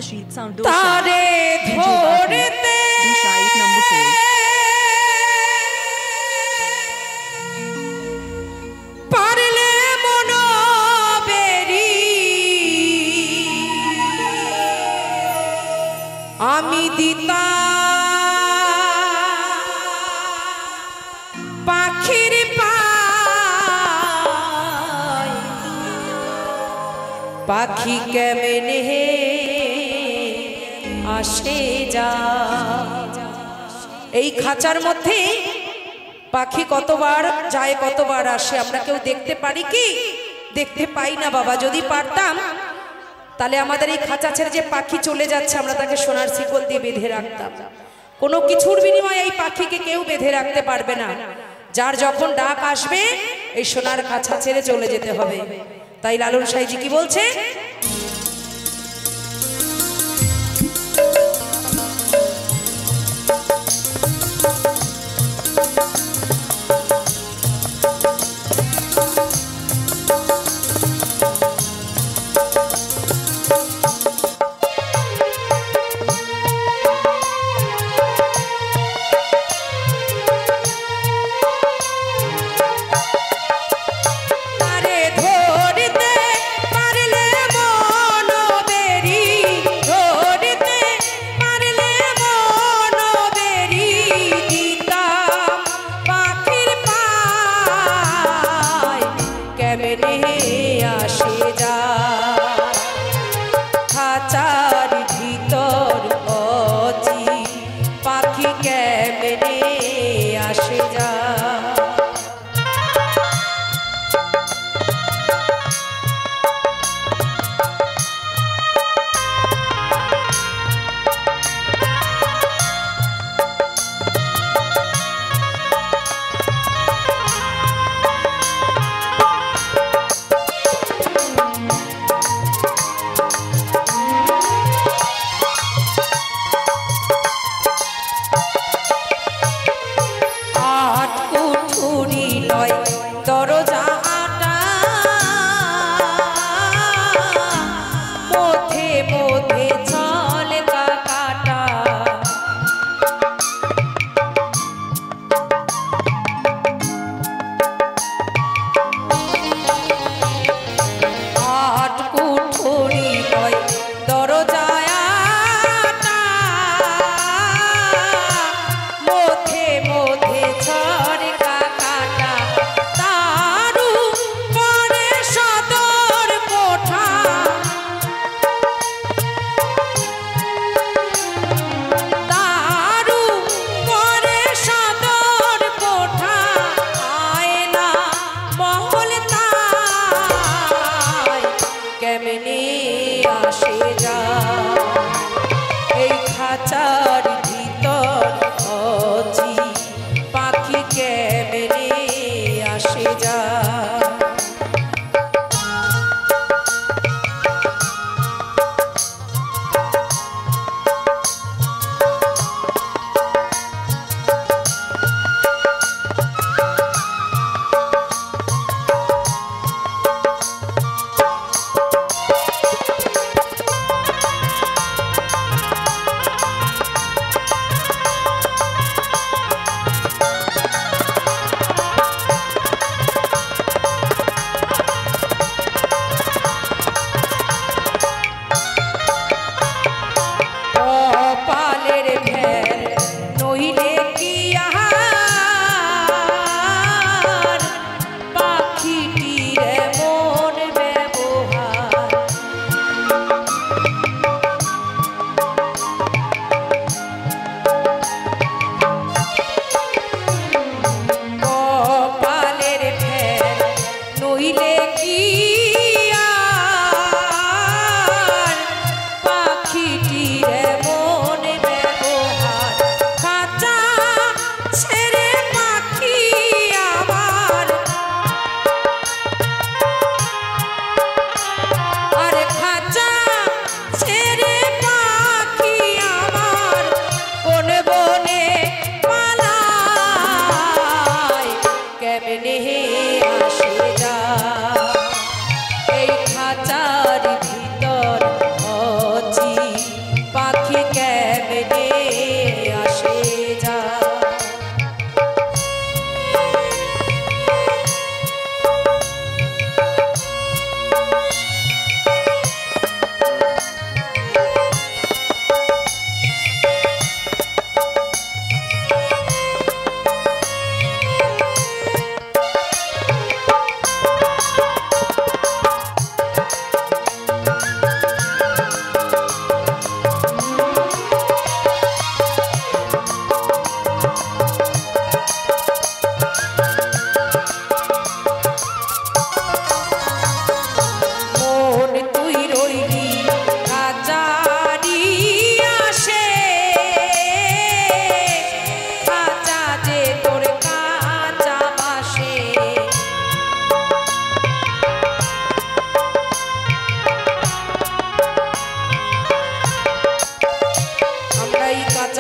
Rashid Sound तारे धोरते Dushait number 4 Parle मनो berry आमी दिता पाखिर पाय पाखी केमने आशे जा এই খাঁচার মধ্যে পাখি কতবার যায় কতবার আসে আমরা কেউ দেখতে পারি কি? দেখতে পাই না বাবা। যদি পারতাম তাহলে আমাদের এই খাঁচা ছেড়ে যে পাখি চলে যাচ্ছে আমরা তাকে সোনার শিকল দিয়ে বেঁধে রাখতাম। কোনো কিছুর বিনিময়ে এই পাখিকে কেউ বেঁধে রাখতে পারবে না। যার যখন ডাক আসবে এই সোনার খাঁচা ছেড়ে চলে যেতে হবে। তাই লালন সাইজি কি বলছে?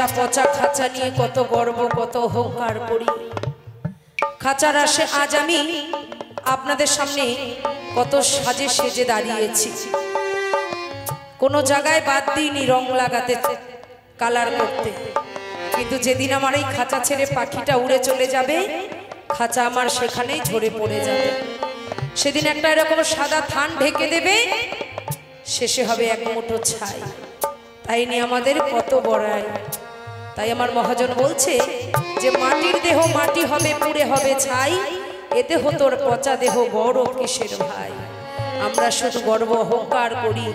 পচা পচা খাঁচা নিয়ে কত গর্ব কত অহংকার করি। খাঁচার আসে আজ আমি আপনাদের সামনে কত সাজে সেজে দাঁড়িয়েছি। কোনো জায়গায় বাদ দিইনি রং লাগাতে, কালার করতে, কিন্তু যেদিন আমার এই খাঁচা ছেড়ে পাখিটা উড়ে চলে যাবে, খাঁচা আমার সেখানেই ঝরে পড়ে যাবে। সেদিন একটা এরকম সাদা থান ঢেকে দেবে, শেষে হবে এক মুঠো ছাই। তাই নিয়ে আমাদের কত বড়াই। তাই আমার মহাজন বলছে যে মাটির দেহ মাটি হবে, পুড়ে হবে ছাই, এ দেহ তোর পচা দেহ বড় কিসের ভাই। আমরা শুধু গর্ব অহংকার করি।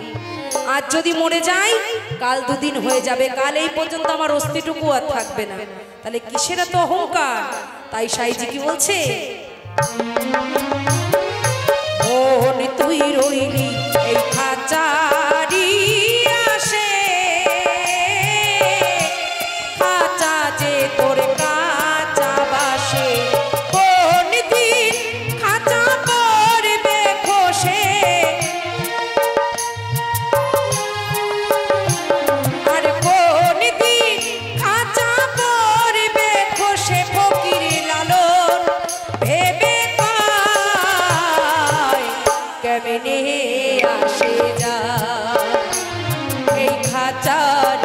আজ যদি মরে যাই, কাল দুদিন হয়ে যাবে, কাল এই পর্যন্ত আমার অস্তিটুকু আর থাকবে না, তাহলে কিসের এত অহংকার। তাই সাইজি কি বলছে, মন তুই রইলি এই খাঁচারি আসে, খাঁচা যে তোর কাঁচা বাসে, কোন দিন খাঁচা পড়বে খসে, আর কোন দিন খাঁচা পড়বে খসে, ফকির লালন ভেবে কেমনে আসে যা এই খাঁচার